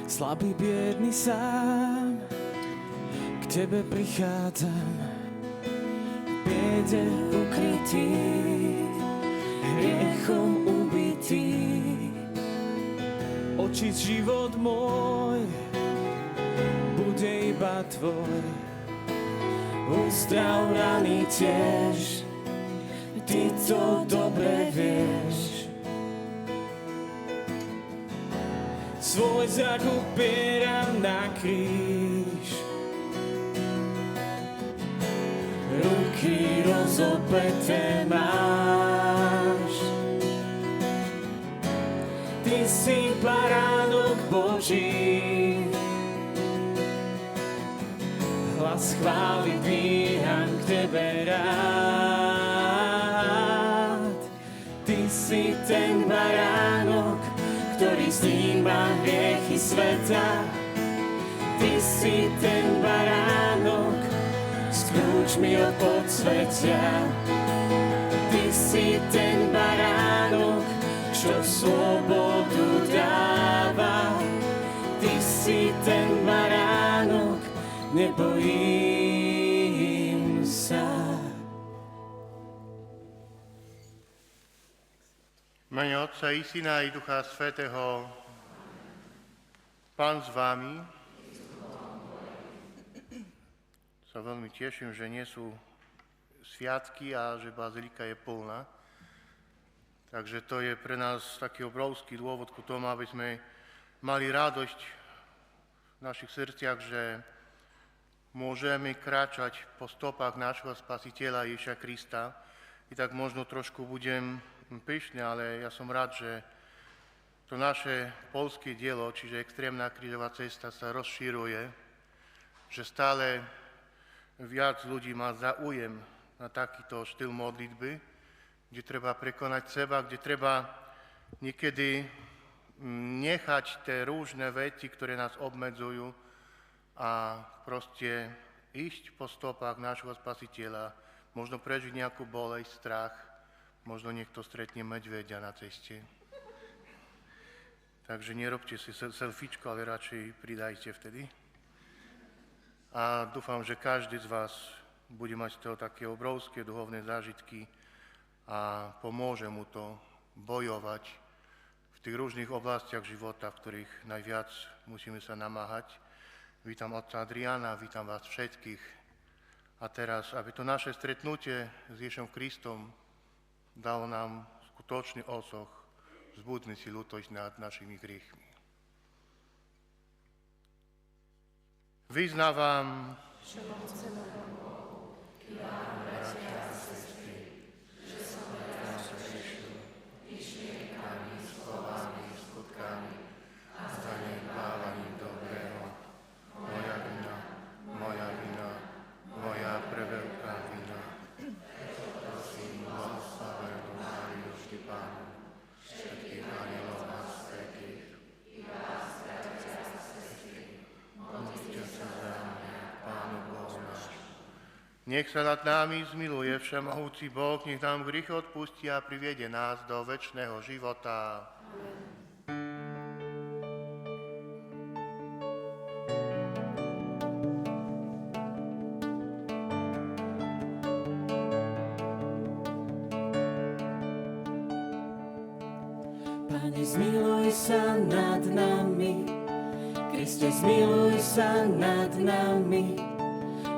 Slabý, biedný, sám, k Tebe prichádzam. V biede ukrytý, hriechom ubitý. Očiť život môj, bude iba Tvoj. Uzdrav rany tiež, Ty to dobre vieš. Svoj zrak upieram na kríž. Ruky rozopeté máš. Ty si baránok Boží. Hlas chvály dvíham k Tebe rád. Ty si ten baránok, ktorý sníma hriechy sveta. Ty si ten baránok s kľúčmi od podsvetia. Ty si ten baránok, čo slobodu dáva. Ty si ten baránok, nebojím sa. V mene Otca i Syna i Ducha Svätého. Pán s vámi. Sa veľmi teším, že nie sú sviatky a že bazilika je plná. Takže to je pre nás taký obrovský dôvod k tomu, aby sme mali radosť v našich srdciach, že môžeme kráčať po stopách nášho Spasiteľa Ježiša Krista. I tak možno trošku budem pyšný, ale ja som rád, že to naše poľské dielo, čiže extrémna krížová cesta, sa rozšíruje, že stále viac ľudí má záujem na takýto štýl modlitby, kde treba prekonať seba, kde treba niekedy nechať tie rôzne veci, ktoré nás obmedzujú a proste ísť po stopách nášho Spasiteľa, možno prežiť nejakú bolesť, strach, možno niekto stretne medveďa na ceste. Takže nerobte si selfiečko, ale radšej pridajte vtedy. A dúfam, že každý z vás bude mať z toho také obrovské duchovné zážitky a pomôže mu to bojovať v tých rôznych oblastiach života, v ktorých najviac musíme sa namáhať. Vítam otca Adriána, vítam vás všetkých. A teraz, aby to naše stretnutie s Ježišom Kristom dalo nám skutočný osoch, vzbudný si ľútosť nad našimi hriechmi. Vyznávam, bratia a sestry, že som raz zhrešil myšlienkami, slovami, skutkami a zanedbávaním dobrého. Moja vina, moja preveľká vina. Preto prosím blahoslavenú Máriu vždy Pánu, všetkých anielov a svätých, i vás, bratia a sestry, modlite sa za mňa, Pánu Bohu náš. Nech sa nad námi zmiluje všemohúci Boh, nech nám hriechy odpustí a priviede nás do večného života. Amen. Pane, zmiluj sa nad nami, Kriste, zmiluj sa nad nami.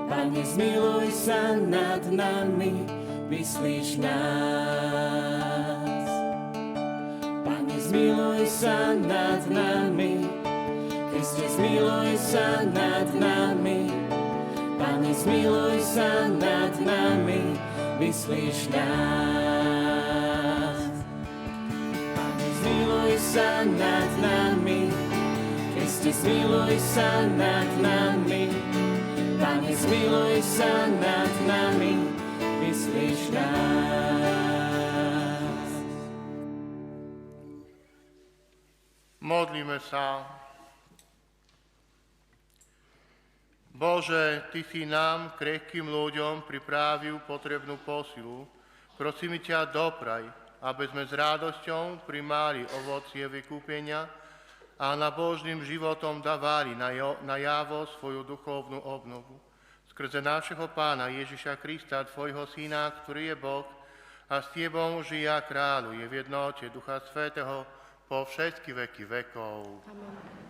Pane, zmiluj sa nad nami, vyslíš nás. Pane, zmiluj sa nad nami, Kriste, zmiluj sa nad nami. Pane, zmiluj sa nad nami, vyslíš nás. Pane, zmiluj sa nad nami, Kriste, zmiluj sa nad nami. Pane, zmiluj sa nad nami, vyslíš nás. Modlíme sa. Bože, Ty si nám, krehkým ľuďom, pripravil potrebnú posilu. Prosíme ťa, dopraj, aby sme s radosťou primáli ovocie vykúpenia a nabožným životom dávali najavo svoju duchovnú obnovu. Skrze našeho Pána Ježiša Krista, Tvojho Syna, ktorý je Boh a s Tebou žije a kráľuje v jednote Ducha Svätého po všetky veky vekov. Amen.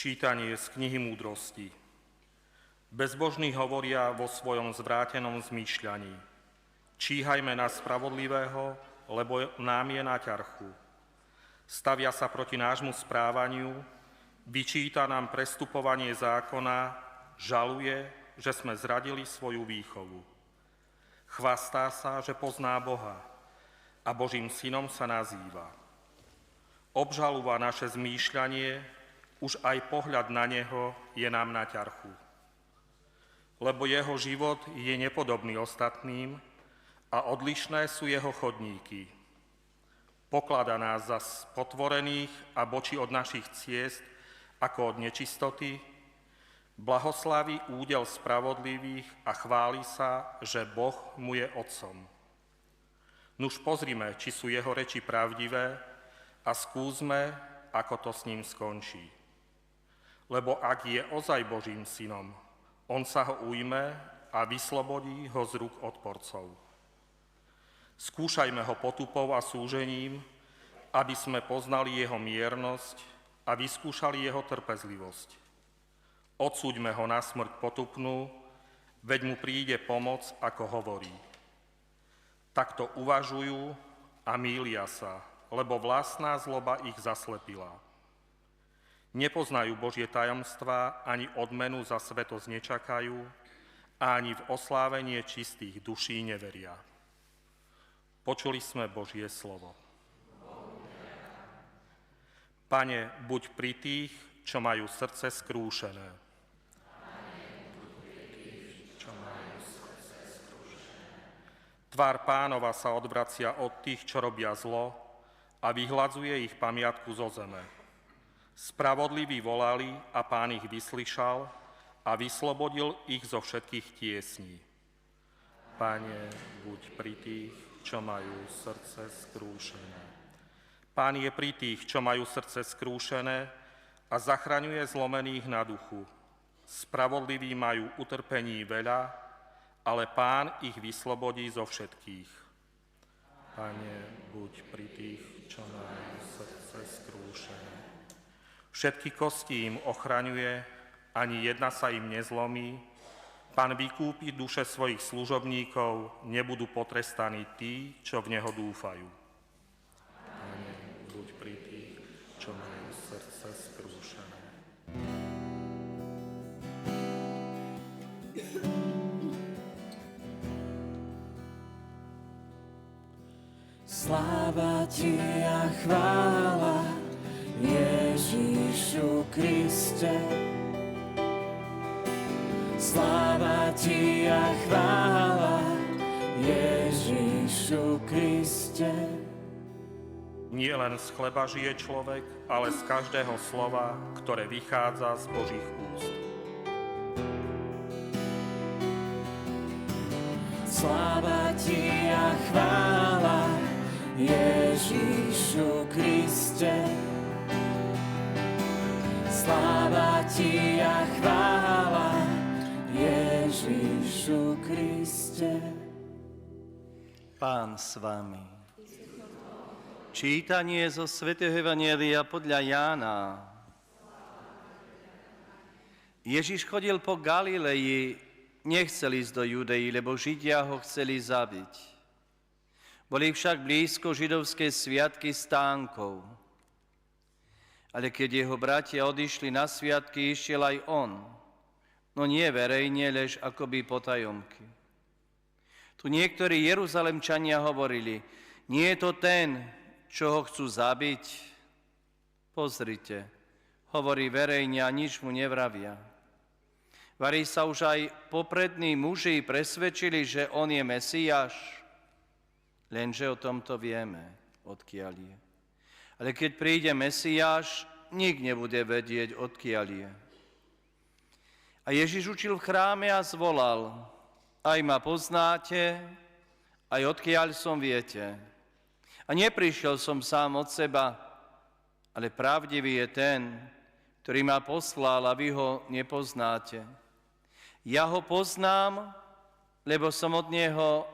Čítanie z knihy Múdrosti. Bezbožní hovoria vo svojom zvrátenom zmýšľaní. Číhajme na spravodlivého, lebo nám je na ťarchu. Stavia sa proti nášmu správaniu, vyčíta nám prestupovanie zákona, žaluje, že sme zradili svoju výchovu. Chvastá sa, že pozná Boha a Božím synom sa nazýva. Obžalúva naše zmýšľanie, už aj pohľad na neho je nám na ťarchu. Lebo jeho život je nepodobný ostatným a odlišné sú jeho chodníky. Poklada nás za potvorených a bočí od našich ciest ako od nečistoty, blahoslaví údel spravodlivých a chváli sa, že Boh mu je otcom. Nuž pozrime, či sú jeho reči pravdivé a skúsme, ako to s ním skončí. Lebo ak je ozaj Božím synom, on sa ho ujme a vyslobodí ho z rúk odporcov. Skúšajme ho potupou a súžením, aby sme poznali jeho miernosť a vyskúšali jeho trpezlivosť. Odsúďme ho na smrť potupnú, veď mu príde pomoc, ako hovorí. Takto uvažujú a mýlia sa, lebo vlastná zloba ich zaslepila. Nepoznajú Božie tajomstvá, ani odmenu za svetosť nečakajú, a ani v oslávenie čistých duší neveria. Počuli sme Božie slovo. Pane, buď pri tých, čo majú srdce skrúšené. Tvár Pánova sa odvracia od tých, čo robia zlo, a vyhladzuje ich pamiatku zo zeme. Spravodliví volali a Pán ich vyslyšal a vyslobodil ich zo všetkých tiesní. Pane, buď pri tých, čo majú srdce skrúšené. Pán je pri tých, čo majú srdce skrúšené a zachraňuje zlomených na duchu. Spravodliví majú utrpení veľa, ale Pán ich vyslobodí zo všetkých. Pane, buď pri tých, čo majú srdce skrúšené. Všetky kosti im ochraňuje, ani jedna sa im nezlomí. Pán vykúpi duše svojich služobníkov, nebudú potrestaní tí, čo v Neho dúfajú. Pane, buď pri tých, čo majú srdce skrúšené. Sláva Ti a chvála Ježišu Kriste. Sláva Ti a chvála Ježišu Kriste. Nie len z chleba žije človek, ale z každého slova, ktoré vychádza z Božích úst. Sláva Ti a chvála Ježišu Kriste. Sláva Ti a chvála Ježišu Kriste. Pán s vami. Čítanie zo svätého Evanjelia podľa Jána. Ježiš chodil po Galileji, nechcel ísť do Judei, lebo Židia ho chceli zabiť. Boli však blízko židovské sviatky stánkov. Ale keď jeho bratia odišli na sviatky, išiel aj on. No nie verejne, lež akoby potajomky. Tu niektorí Jeruzalemčania hovorili, nie je to ten, čo ho chcú zabiť? Pozrite, hovorí verejne a nič mu nevravia. Varí sa už aj poprední muži presvedčili, že on je Mesiáš. Lenže o tomto vieme, odkiaľ je. Ale keď príde Mesiáš, nik nebude vedieť, odkiaľ je. A Ježiš učil v chráme a zvolal: Aj ma poznáte, aj odkiaľ som viete. A neprišiel som sám od seba, ale pravdivý je ten, ktorý ma poslal, a vy ho nepoznáte. Ja ho poznám, lebo som od neho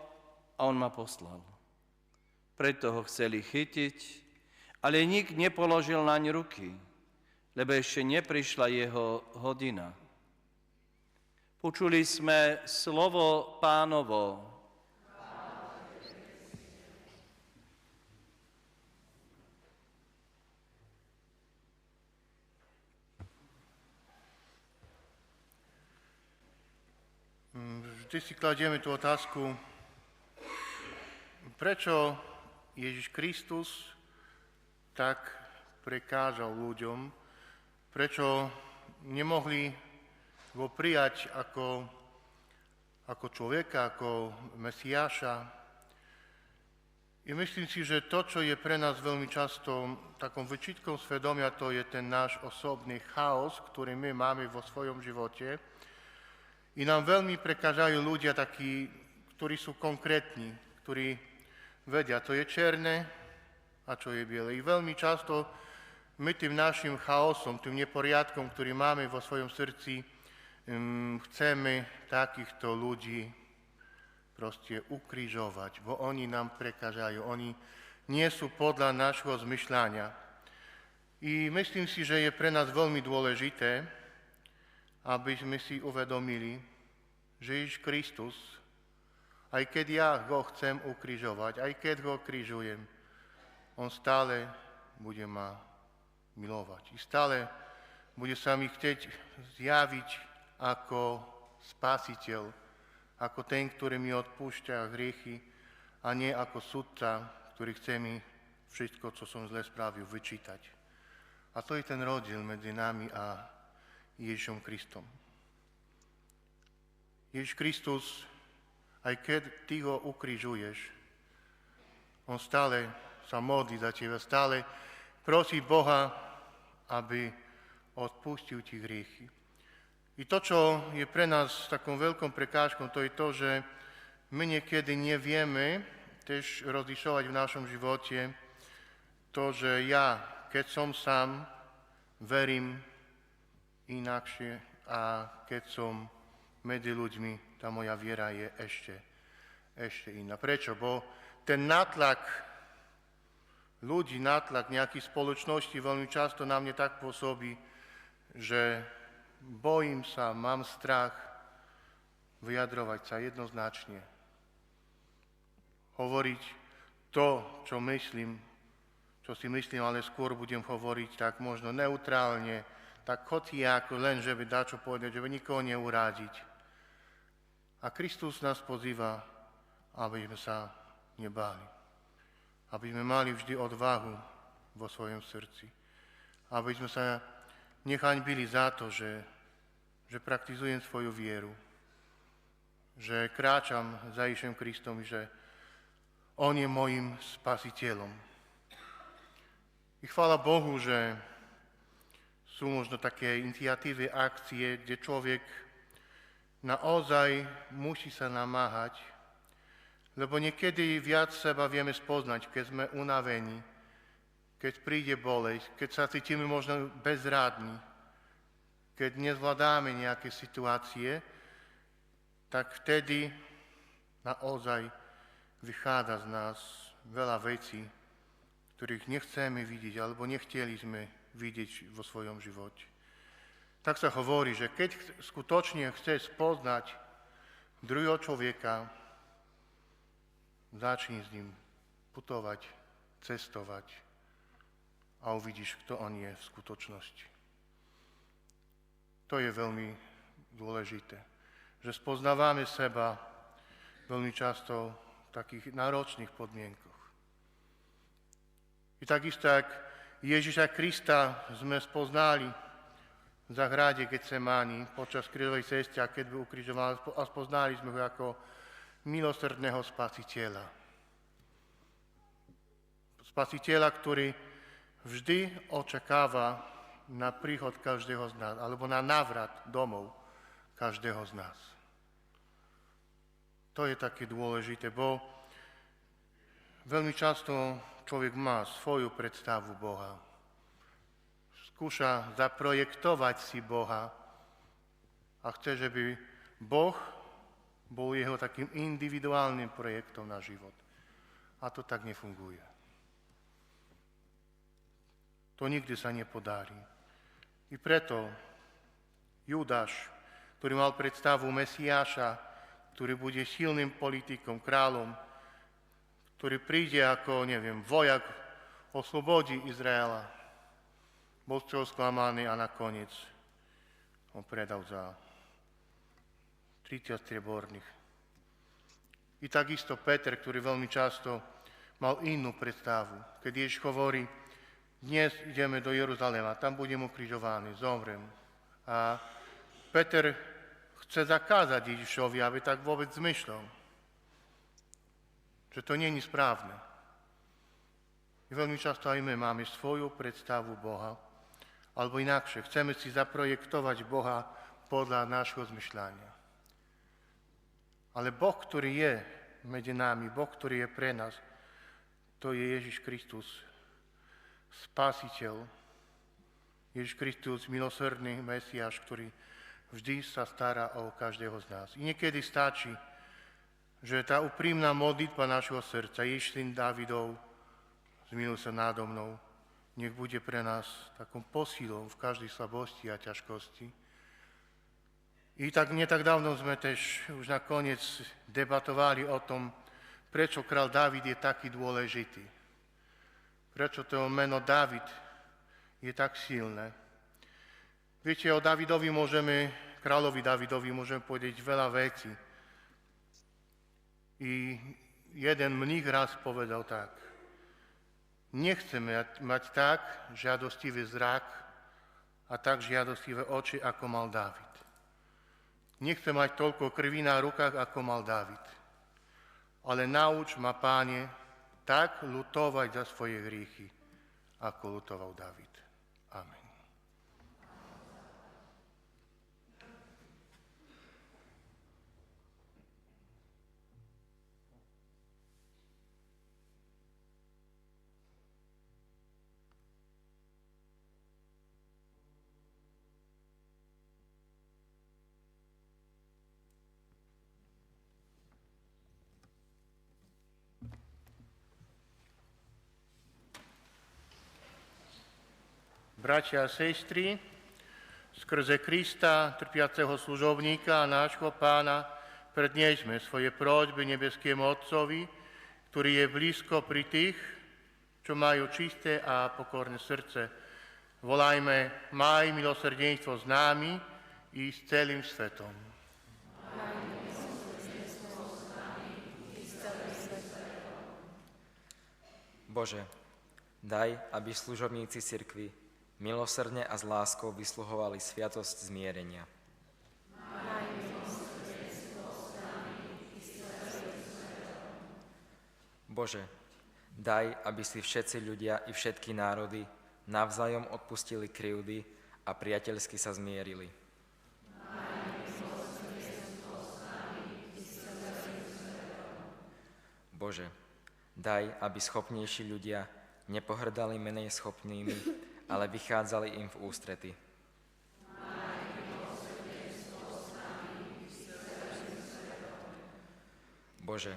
a on ma poslal. Preto ho chceli chytiť, ale nik nepoložil naň ruky, lebo ešte neprišla jeho hodina. Počuli sme slovo Pánovo. Vždy si kladieme tú otázku, prečo Ježiš Kristus tak prekážal ľuďom, prečo nemohli ho prijať ako človeka, ako Mesiáša. I myslím si, že to, čo je pre nás veľmi často takom vyčitkom svedomia, to je ten náš osobný chaos, ktorý my máme vo svojom živote. I nám veľmi prekážajú ľudia takí, ktorí sú konkrétni, ktorí vedia, to je černé a čo je biele. I veľmi často my tým našim chaosom, tým neporiadkom, ktorý máme vo svojom srdci, chceme takýchto ľudí proste ukrižovať, bo oni nám prekážajú, oni nie sú podľa nášho zmyšľania. I myslím si, že je pre nás veľmi dôležité, aby sme si uvedomili, že Ježiš Kristus, aj keď ja ho chcem ukrižovať, aj keď ho križujem, on stále bude ma milovať. I stále bude sa mi chcieť zjaviť ako spasiteľ, ako ten, ktorý mi odpúšťa hriechy, a nie ako sudca, ktorý chce mi všetko, čo som zle spravil, vyčítať. A to je ten rozdiel medzi nami a Ježišom Kristom. Ježiš Kristus, aj keď ty ho ukrižuješ, on stále sa modlí za teba, stále prosí Boha, aby odpustil ti hriechy. I to, čo je pre nás takou veľkou prekážkou, to je to, že my niekedy nevieme tiež rozlišovať v našom živote to, že ja, keď som sám, verím inakšie, a keď som medzi ľuďmi, tá moja viera je ešte iná. Prečo? Bo ten nátlak ľudí, nátlak nejakých spoločností veľmi často na mne tak pôsobí, že bojím sa, mám strach vyjadrovať sa jednoznačne. Hovoriť to, čo myslím, čo si myslím, ale skôr budem hovoriť tak možno neutrálne, tak hociako, len že by dačo povedať, že by nikoho neurádiť. A Kristus nás pozýva, aby sme sa nebáli. Aby sme mali vždy odvahu vo svojom srdci. Aby sme sa nehanbili za to, že praktizujem svoju vieru. Že kráčam za Ježišom Kristom, že On je mojim spasiteľom. I chvála Bohu, že sú možno také iniciatívy, akcie, kde človek naozaj musí sa namáhať, lebo niekedy viac seba vieme spoznať, keď sme unavení, keď príde bolesť, keď sa cítime možno bezradní, keď nezvládame nejaké situácie, tak vtedy naozaj vychádza z nás veľa vecí, ktorých nechceme vidieť, alebo nechtieli sme vidieť vo svojom živote. Tak sa hovorí, že keď skutočne chceš spoznať druhého človeka, začni s ním putovať, cestovať a uvidíš, kto on je v skutočnosti. To je veľmi dôležité, že spoznávame seba veľmi často v takých náročných podmienkach. I takisto, ak Ježiša Krista sme spoznali v záhrade Getsemáni počas krížovej cesty, a keď byl ukrižovaný, a spoznali sme ho ako milosrdného spasiteľa. Spasiteľa, ktorý vždy očakáva na príchod každého z nás, alebo na návrat domov každého z nás. To je také dôležité, bo veľmi často človek má svoju predstavu Boha. Skúša zaprojektovať si Boha a chce, že by Boh bol jeho takým individuálnym projektom na život. A to tak nefunguje. To nikdy sa nepodarí. I preto Judáš, ktorý mal predstavu Mesiáša, ktorý bude silným politikom, kráľom, ktorý príde ako, vojak, oslobodí Izraela, bol z toho sklamaný a nakoniec ho predal za 30 strieborných. I takisto Peter, ktorý veľmi často mal inú predstavu. Keď Ježiš hovorí, dnes ideme do Jeruzalema, tam budem ukrižovaný, zomrem. A Peter chce zakázať Ježišovi, aby tak vôbec zmyšľal. Že to nie je správne. I veľmi často aj my máme svoju predstavu Boha, alebo inakšie, chceme si zaprojektovať Boha podľa nášho zmyšľania. Ale Boh, ktorý je medzi nami, Boh, ktorý je pre nás, to je Ježiš Kristus, Spasiteľ, Ježiš Kristus, milosrdný Mesiáš, ktorý vždy sa stará o každého z nás. I niekedy stačí, že tá úprimná modlitba našho srdca, Ježiš, syn Dávidov, zmiluj sa nádo mnou, nech bude pre nás takou posilou v každej slabosti a ťažkosti. I tak nie tak dávno sme tež už nakoniec debatovali o tom, prečo král Dávid je taký dôležitý. Prečo to meno Dávid je tak silné. Viete, o kráľovi Dávidovi môžeme povedať veľa vecí. I jeden mních raz povedal tak. Nechceme mať tak žiadostivý zrak a tak žiadostivé oči, ako mal Dávid. Nechcem mať toľko krvi na rukách, ako mal Dávid. Ale nauč ma, Páne, tak ľutovať za svoje hriechy, ako ľutoval Dávid. Amen. Bratia a sestry, skrze Krista, trpiaceho služobníka a nášho Pána, predniesme svoje prosby nebeskému Otcovi, ktorý je blízko pri tých, čo majú čisté a pokorné srdce. Volajme, maj milosrdenstvo s nami i s celým svetom. Bože, daj, aby služobníci cirkvi milosrdne a s láskou vysluhovali sviatosť zmierenia. Bože, daj, aby si všetci ľudia i všetky národy navzájom odpustili krivdy a priateľsky sa zmierili. Bože, daj, aby schopnejší ľudia nepohrdali menej schopnými, ale vychádzali im v ústrety. Bože,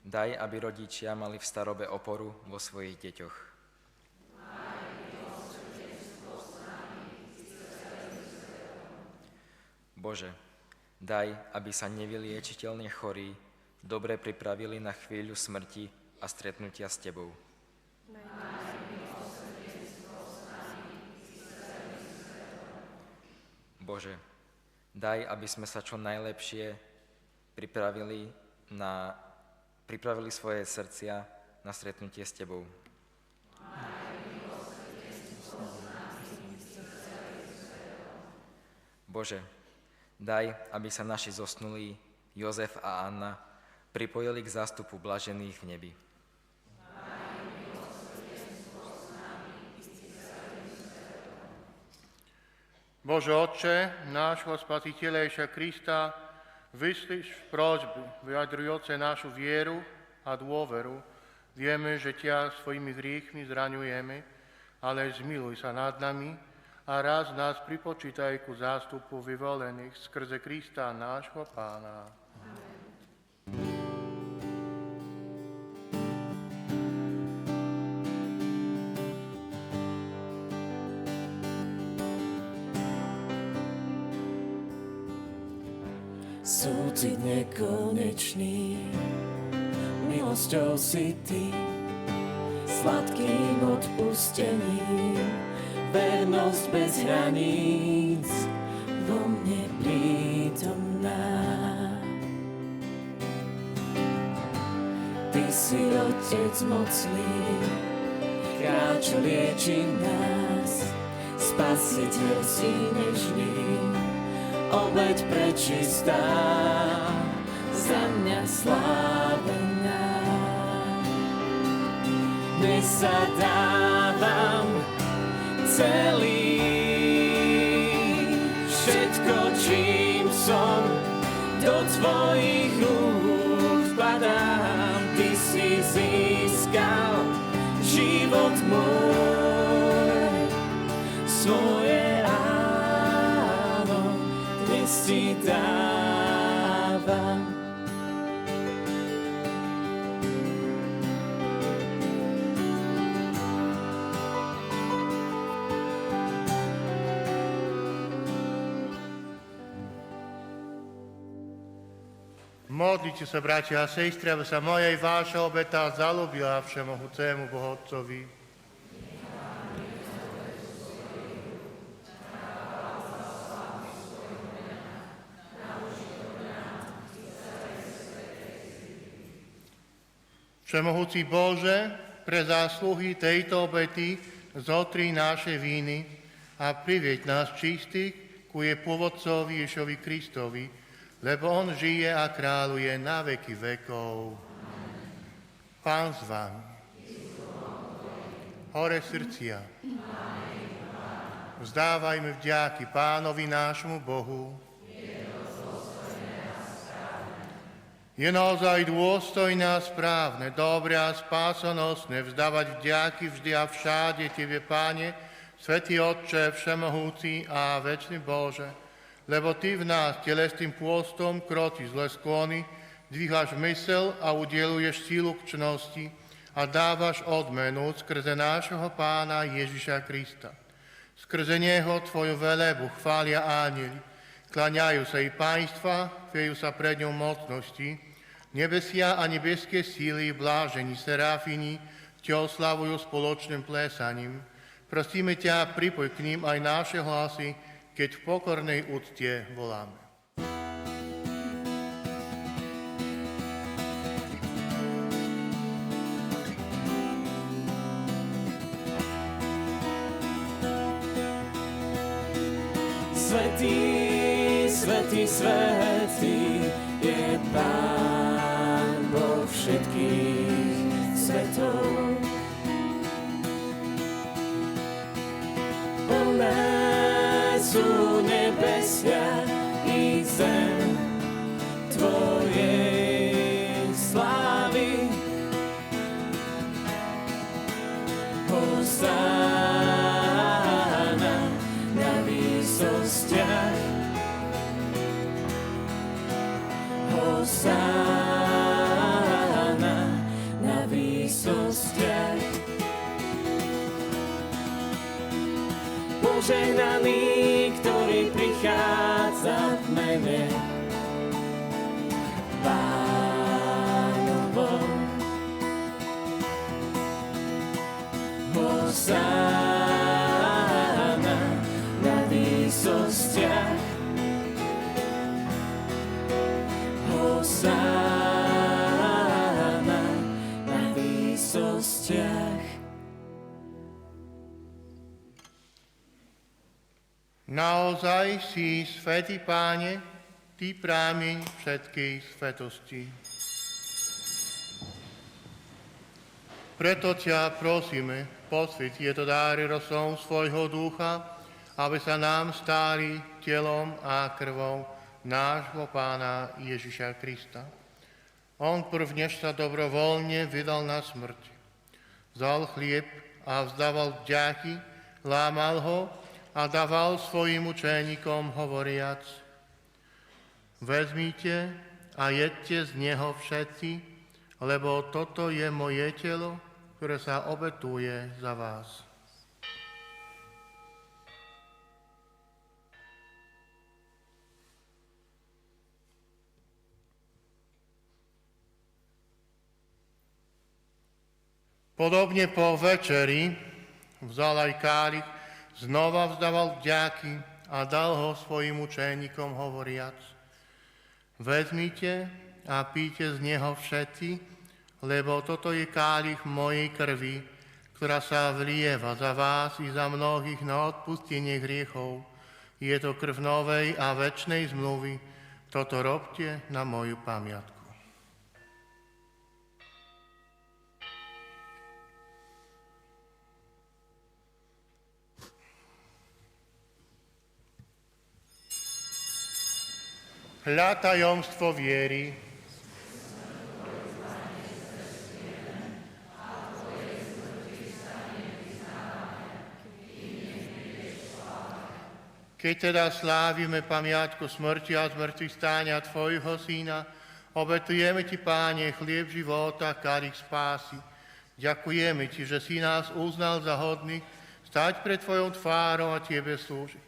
daj, aby rodičia mali v starobe oporu vo svojich deťoch. Bože, daj, aby sa nevyliečiteľne chorí dobre pripravili na chvíľu smrti a stretnutia s Tebou. Bože, daj, aby sme sa čo najlepšie pripravili svoje srdcia na stretnutie s Tebou. Bože, daj, aby sa naši zosnulí Jozef a Anna pripojili k zástupu blažených v nebi. Bože Otče, nášho Spasiteľa Ježiša Krista, vyslíš prosby, vyjadrujúce našu vieru a dôveru. Vieme, že ťa svojimi hriechmi zraňujeme, ale zmiluj sa nad nami a raz nás pripočítaj ku zástupu vyvolených skrze Krista nášho Pána. Súcit nekonečný, milosťou si ty, sladkým odpustením, vernosť bez hraníc, vo mne prítomná. Ty si Otec mocný, Kráľ, čo lieči nás, Spasiteľ si nežný, obeť prečistá, za mňa slávená. Dnes sa dávam celý, všetko, čím som, do tvojich rúk padám. Ty si získal život môj, svoje ti dávam. Modlite sa, bratia a sestry, aby sa moja i váša obeta zalúbila všemohúcemu Bohu Otcovi. Všemohúci Bože, pre zásluhy tejto obety zotri naše víny a privieť nás čistých ku jej pôvodcovi Ježovi Kristovi, lebo on žije a kráľuje na veky vekov. Pán s vami. Hore srdcia. Vzdávajme vďaky Pánovi nášmu Bohu. Je naozaj dôstojné a správne, dobré a spásonosné vzdávať vďaky vždy a všade Tebe, Páne, Svätý Otče, všemohúci a večný Bože, lebo Ty v nás telesným pôstom kroti zlé sklony, dvíhaš mysel a udeluješ sílu k čnosti a dávaš odmenu skrze nášho Pána Ježiša Krista. Skrze Neho Tvoju velebu chvália ánjeli, klaňajú sa i pánstva, chviejú sa pred ňou mocnosti, nebesia a nebeské síly, blážení serafini, Ťa oslavujú spoločným plésaním. Prosíme ťa, pripoj k ním aj naše hlasy, keď v pokornej úcte voláme. Svätý, svätý, svätý je Pán Boh všetkých svetov. Plné sú nebesia i zem Tvojej slávy. Hosanna na výsostiach. Hosanna na výsostiach. Požehnaný, ktorý prichádza v mene Pánovom. Hosanna na výsostiach. Hosanna na výsostiach. Naozaj si, svätý Páne, Ty prámeň všetkej svetosti. Preto ťa prosíme, posväť tieto dáry rosom svojho ducha aby sa nám stáli telom a krvou nášho Pána Ježiša Krista. On prv, než sa dobrovoľne vydal na smrť, vzal chlieb a vzdával vďaky, lámal ho a dával svojim učeníkom hovoriac: Vezmite a jedte z neho všetci, lebo toto je moje telo, ktoré sa obetuje za vás. Podobne po večeri vzal aj kálich, znova vzdával vďaky a dal ho svojim učeníkom hovoriac: Vezmite a píte z neho všetci, lebo toto je kálich mojej krvi, ktorá sa vlieva za vás i za mnohých na odpustenie hriechov. Je to krv novej a večnej zmluvy. Toto robte na moju pamiatku. Hľa tajomstvo viery. Keď teda slávime pamiatku smrti a zmrtvých stáňa Tvojho Syna, obetujeme Ti, Páne, chlieb života, kalich spásy. Ďakujeme Ti, že si nás uznal za hodných stať pred Tvojou tvárou a Tebe slúžiť.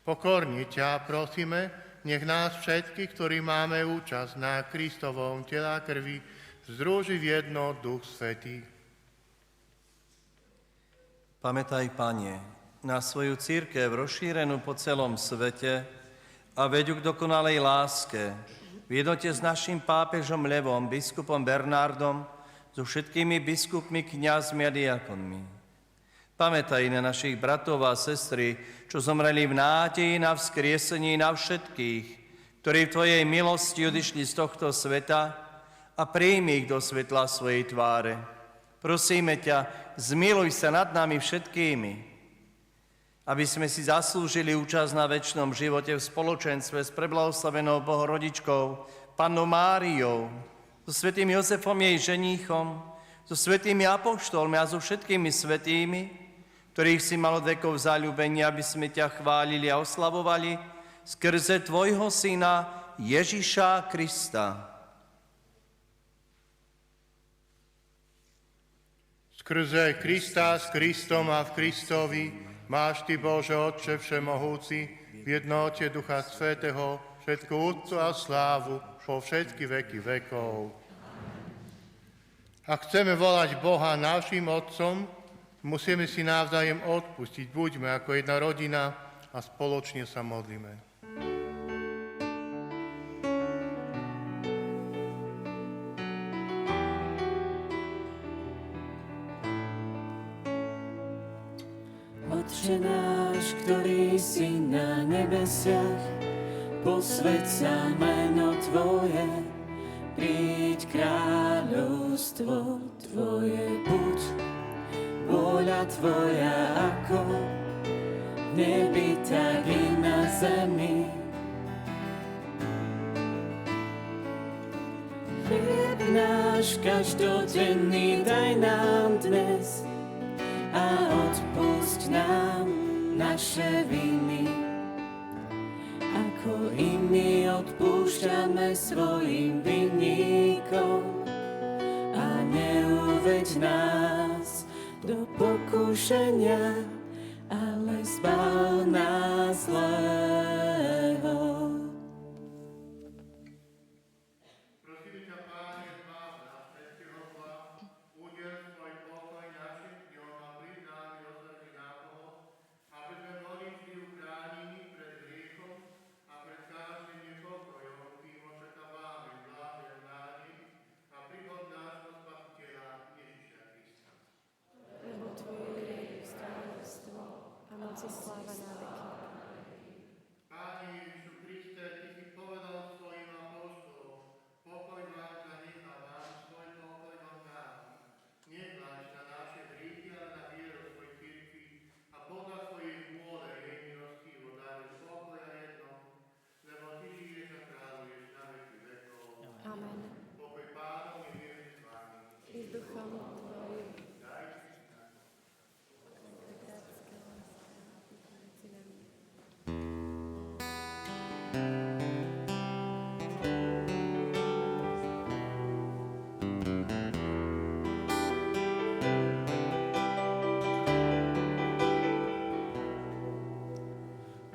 Pokorne ťa prosíme, nech nás všetkých, ktorí máme účasť na Kristovom tela a krvi, združí v jedno Duch Svätý. Pamätaj, Pane, na svoju cirkev rozšírenú po celom svete a veď k dokonalej láske v jednote s našim pápežom Levom, biskupom Bernardom, so všetkými biskupmi, kňazmi a diakonmi. Pamätaj na našich bratov a sestry, čo zomreli v nádeji na vzkriesení, na všetkých, ktorí v Tvojej milosti odišli z tohto sveta, a príjmi ich do svetla svojej tváre. Prosíme ťa, zmiluj sa nad nami všetkými, aby sme si zaslúžili účasť na večnom živote v spoločenstve s preblahoslavenou Bohorodičkou, Pannou Máriou, so svätým Jozefom jej ženíchom, so svätými apoštolmi a so všetkými svätými, ktorých si mal od vekov zaľúbení, aby sme ťa chválili a oslavovali skrze Tvojho Syna Ježiša Krista. Skrze Krista, s Kristom a v Kristovi máš Ty, Bože Otče všemohúci, v jednote Ducha Svätého, všetku úctu a slávu po všetky veky vekov. Ak chceme volať Boha našim Otcom, musíme si navzájem odpustiť. Buďme ako jedna rodina a spoločne sa modlíme. Otče náš, ktorý si na nebesiach, posväť sa meno Tvoje, príď kráľovstvo Tvoje, buď vôľa Tvoja ako v nebi, tak i na zemi. Chlieb náš každodenný daj nám dnes a odpusť nám naše viny, ako i my odpúšťame svojim vinníkom, a neuveď nás do pokúšania, ale zbav nás zlého. Prosíme ťa, Páne, zbav nás všetkého zla, udel svoj pokoj našim dňom a príď nám milosrdne na pomoc, aby sme boli vždy uchránení pred hriechom a pred každým nepokojom, kým očakávame blahé nádej a príchod nášho Spasiteľa Ježiša Krista. Lebo Tvoje je kráľovstvo a moc i sláva na veky. Páne Ježišu Kriste, Ty si povedal svojim apoštolom, pokoj vám zanechám vám, svoj pokoj vám dám. Nehľaď na naše hriechy, ale na vieru svojej cirkvi a podľa svojej vôle jej milosti duchom Tvojim.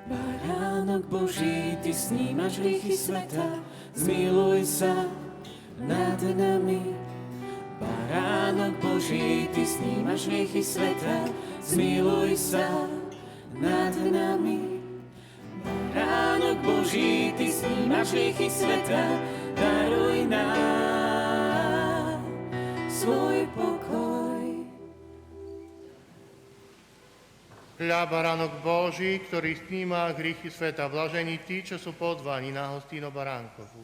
Baránok Boží, Ty snímaš hriechy sveta, zmiluj sa nad nami. Baránok Boží, Ty snímaš hriechy sveta, zmiluj sa nad nami. Baránok Boží, Ty snímaš hriechy sveta, daruj nám svoj pokoj. Hľa baránok Boží, ktorý sníma hriechy sveta, blažení tí, čo sú pozvaní na hostínu baránkovú.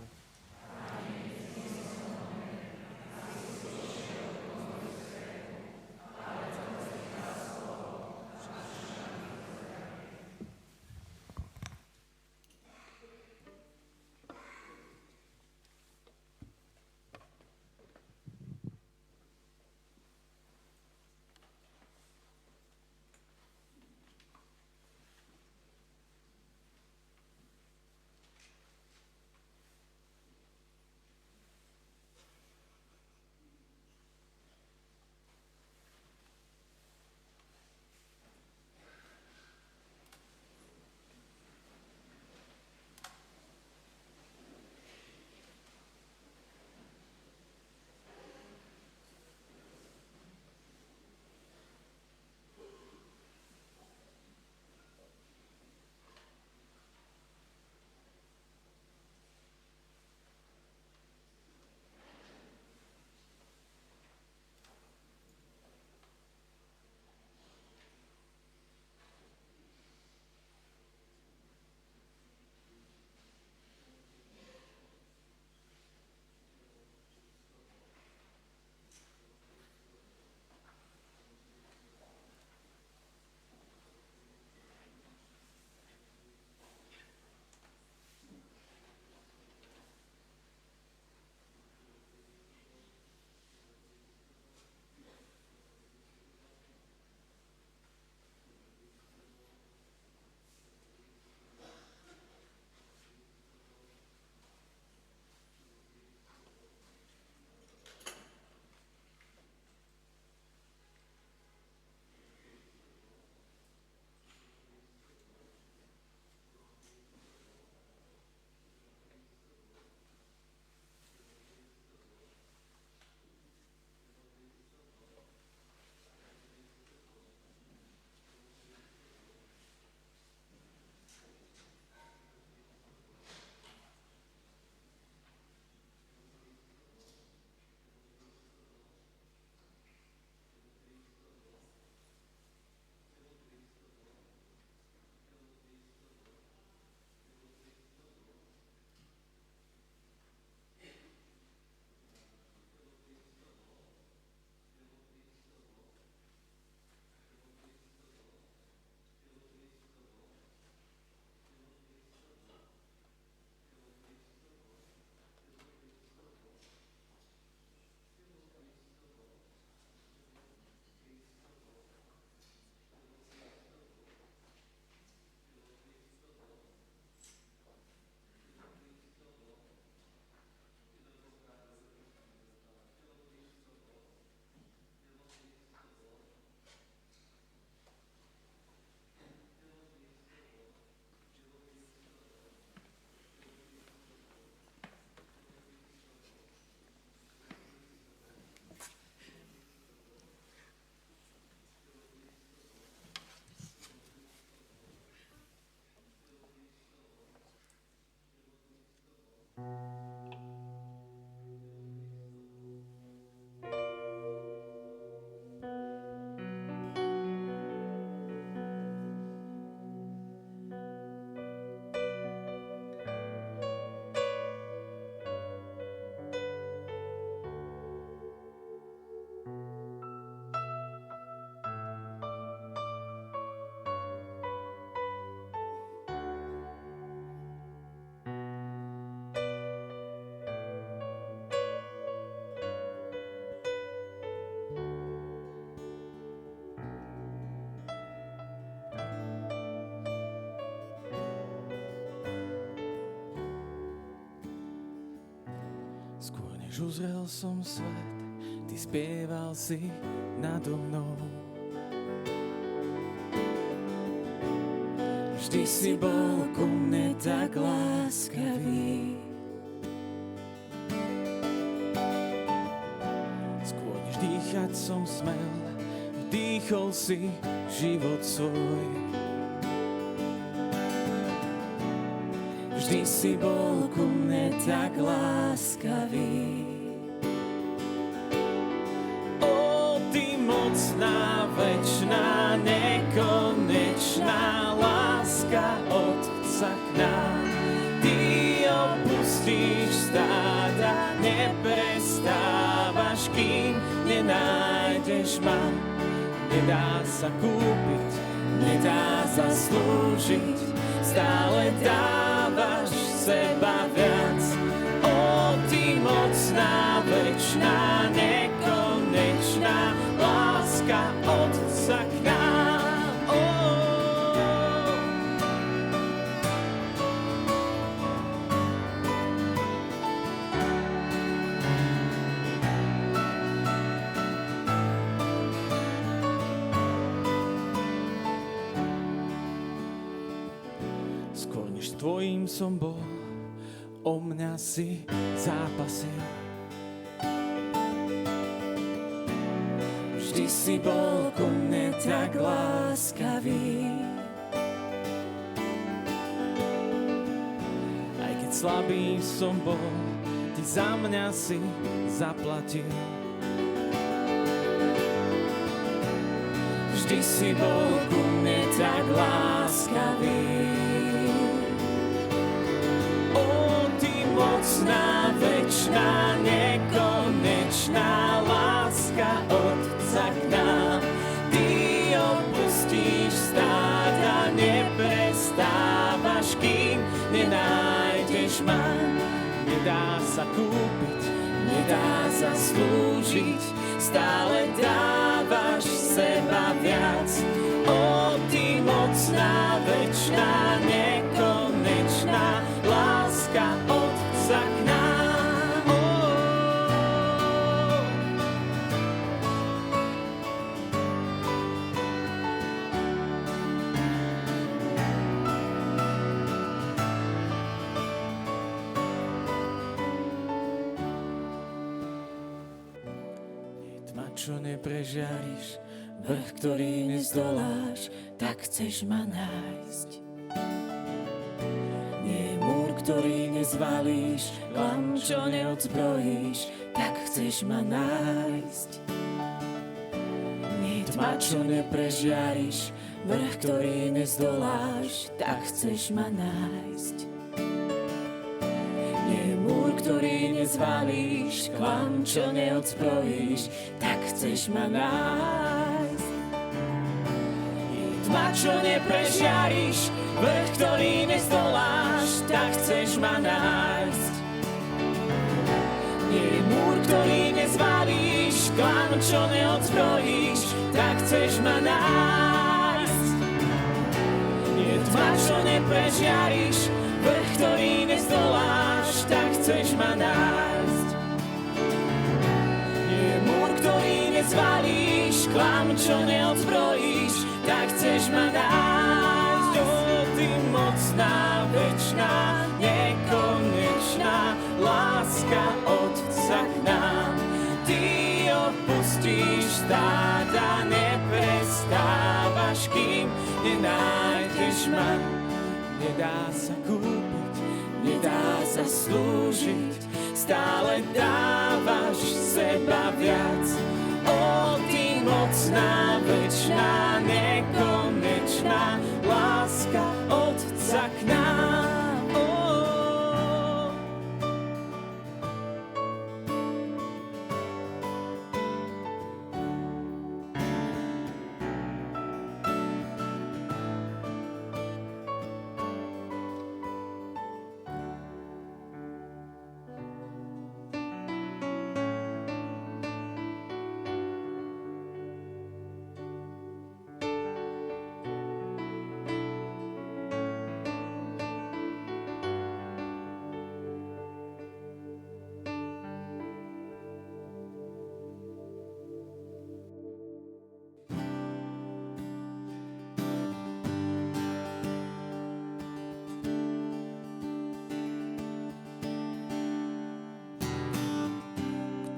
Než uzrel som svet, ty spieval si nado mnou. Vždy si bol ku mne tak láskavý. Skôr než dýchať som smel, vdýchol si život svoj. Vždy si bol ku mne tak láskavý. O, ty mocná, večná, nekonečná láska Otca k nám. Ty opustíš stáda, neprestávaš, kým nenájdeš ma. Nedá sa kúpiť, nedá zaslúžiť, stále dávaš seba viac. O, ty mocná, večná, nekonečná láska Otca k nám. O, skôr než tvojím som bol, o mňa si zápasil. Vždy si bol ku mne tak láskavý. Aj keď slabý som bol, ty za mňa si zaplatil. Vždy si bol ku mne tak láskavý. O, ty mocná, večná, nekonečná láska Otca k nám. Ty opustíš stáda, neprestávaš, kým nenájdeš ma. Nedá sa kúpiť, nedá sa slúžiť, stále dávaš seba viac. O, ty mocná, večná, nekonečná láska Otca k nám. Tma, čo neprežiariš, vrch, ktorý nezdoláš, tak chceš ma nájsť. Nie je múr, ktorý nezvalíš, lam, čo neodzbrojíš, tak chceš ma nájsť. Nie je tma, čo neprežiariš, vrch, ktorý nezdoláš, tak chceš ma nájsť. Nie je múr, ktorý nezvalíš, klam, čo neodzbrojíš, tak chceš ma nájsť. Nie je tma, čo neprežiariš, vrch, ktorý nezdoláš, tak chceš ma nájsť. Nie je múr, ktorý nezvalíš, klam, čo neodzbrojíš, tak chceš ma nájsť. Nie je tma, čo neprežiariš, vrch, ktorý nezdoláš, tak chceš ma nájsť. Nie je múr, ktorý nezvalíš, klam, čo neodzbrojíš, tak chceš ma nájsť. O, ty mocná, večná, nekonečná láska Otca k nám. Ty opustíš stáda, neprestávaš, kým nenájdeš ma. Nedá sa kúpiť, nedá sa slúžiť, stále dávaš seba viac. O, ty mocná, večná, nekonečná láska Otca k nám. O,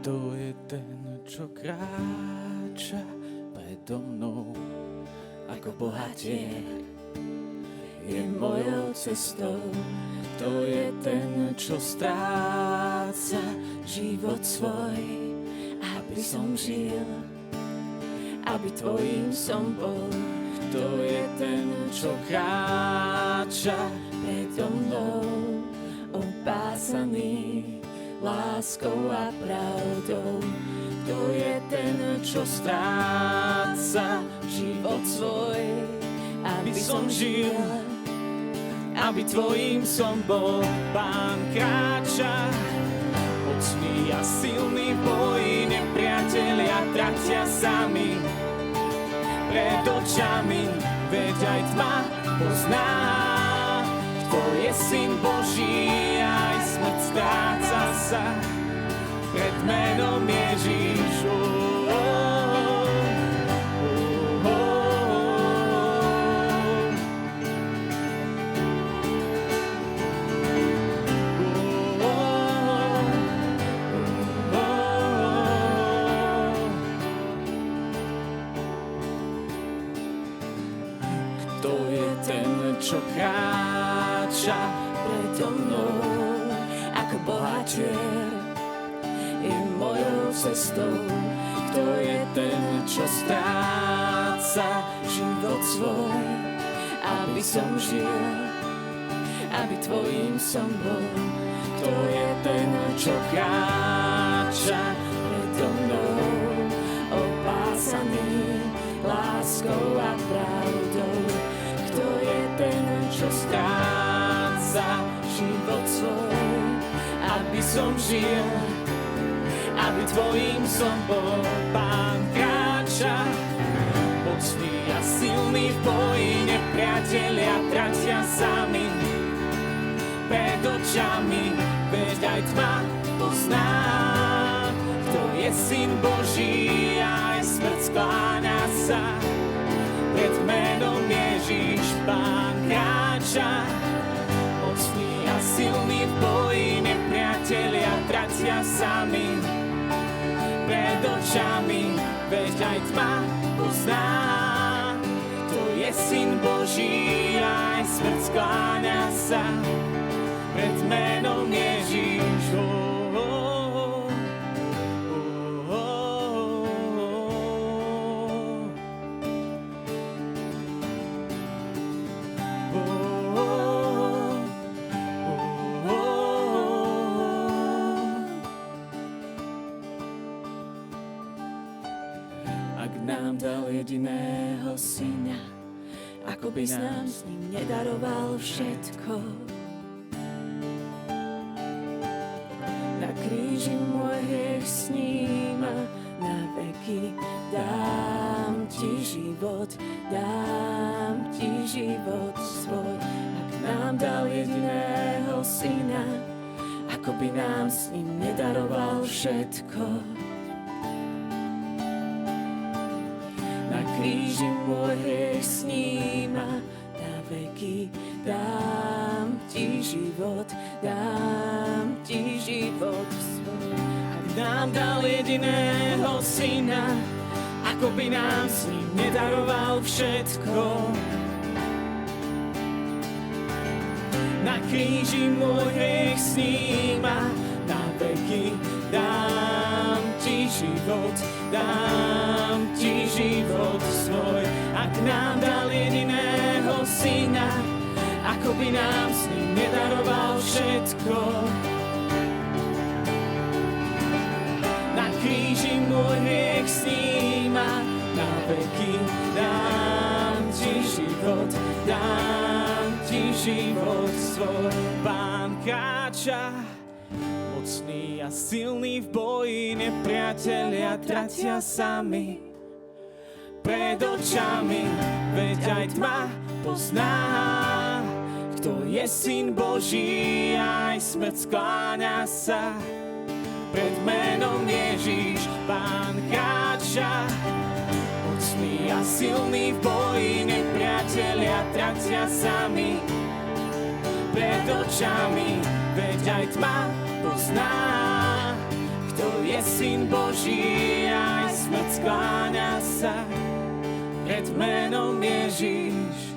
Kto je ten, čo kráča predo mnou ako bohatier? Je mojou cestou. Kto je ten, čo stráca život svoj, aby som žil, aby tvojím som bol. Kto je ten, čo kráča predo mnou, opásaný láskou a pravdou. Kto je ten, čo stráca život svoj, aby som žil, aby tvojím som bol. Pán kráča, mocný a silný v boji, nepriatelia tratia sami pred očami, veď aj tma pozná, kto je syn Boží, aj smrť stráca sa pred menom Ježíš. Kto je ten, čo kráča predo mnou ako bohatier? Je mojou cestou. Kto je ten, čo stráca život svoj, aby som žil, aby tvojím som bol. Kto je ten, čo kráča predo mnou, opásaný láskou a pravdou. Kto je ten, čo stráca život svoj, aby som žil, aby tvojím som bol. Pán kráča, mocný a silný v boji, nepriatelia tratia sami pred očami, veď aj tma pozná, kto je syn Boží, aj smrť skláňa sa pred menom Ježíš. Pán kráča, mocný a silný v boji, nepriatelia tratia sami pred očami, veď aj tma pozná, kto je syn Boží, aj smrť skláňa sa pred menom Ježíš. Ak nám dal jediného syna, ako by nám s ním nedaroval všetko. Na kríži môj hriech sníma, na veky dám ti život, dám ti život svoj. Ak nám dal jediného syna, ako by nám s ním nedaroval všetko. Kríži môj hriech sníma, na veky dám ti život, dám ti život svoj. Ak nám dal jediného syna, ako by nám s ním nedaroval všetko. Na kríži môj hriech sníma, na veky dám ti život, dám ti život svoj. Ak nám dal jediného syna, ako by nám s ním nedaroval všetko. Na kríži môj hriech sníma, na veky dám ti život, dám ti život svoj. Pán kráča, mocný a silný v boji, nepriatelia tratia sami pred očami, veď aj tma pozná, kto je syn Boží, aj smrť skláňa sa pred menom Ježíš. Pán kráča, mocný a silný v boji, nepriatelia tratia sami pred očami, veď aj tma pozná, kto to je Syn Boží, aj smrť skláňa sa pred menom Ježíš.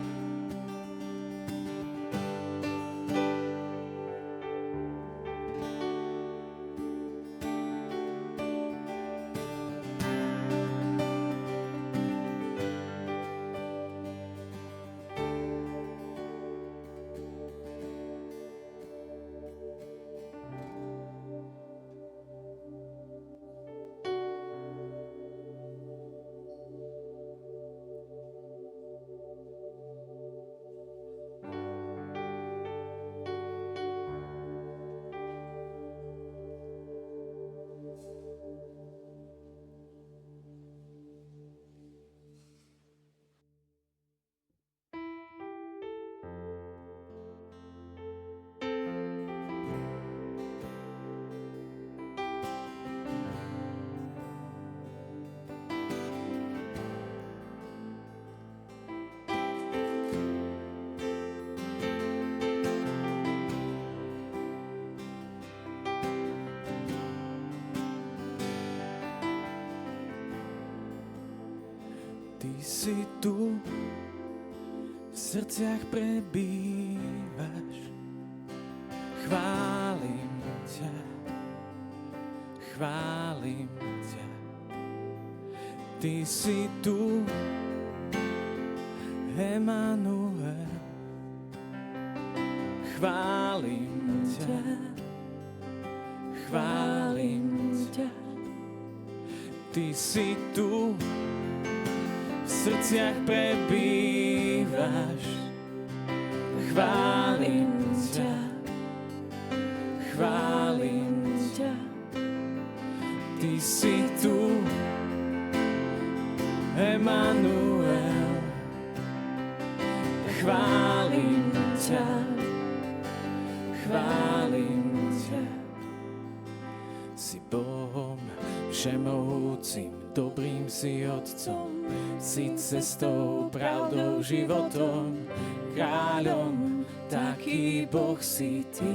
Ty si tu, v srdciach prebývaš. Chválim ťa, chválim ťa. Ty si tu, Emanuel. Chválim ťa, chválim ťa. Ty si tu, v srdciach prebývaš. Chválim ťa, chválim ťa. Ty si tu, Emanuel. Chválim ťa, chválim ťa. Si Bohom všemohúcim, dobrým si Otcom, si cestou, pravdou, životom, kráľom, taký Boh si ty.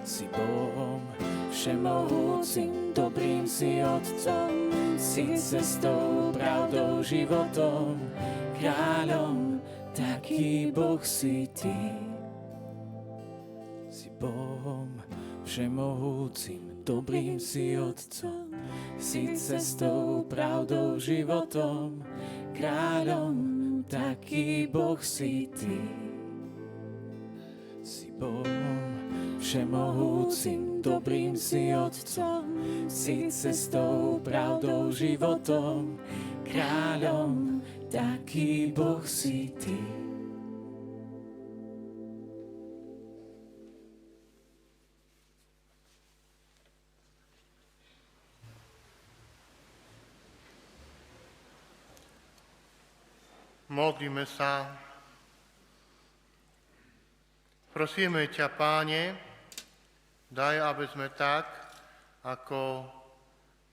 Si Bohom všemohúcim, dobrým si Otcom, si cestou, pravdou, životom, kráľom, taký Boh si ty. Si Bohom všemohúcim, dobrým si Otcom, si cestou, pravdou, životom, kráľom, taký Boh si ty. Si Bohom všemohúcim, dobrým si Otcom, si cestou, pravdou, životom, kráľom, taký Boh si ty. Modlíme sa. Prosíme ťa, Páne, daj, aby sme tak, ako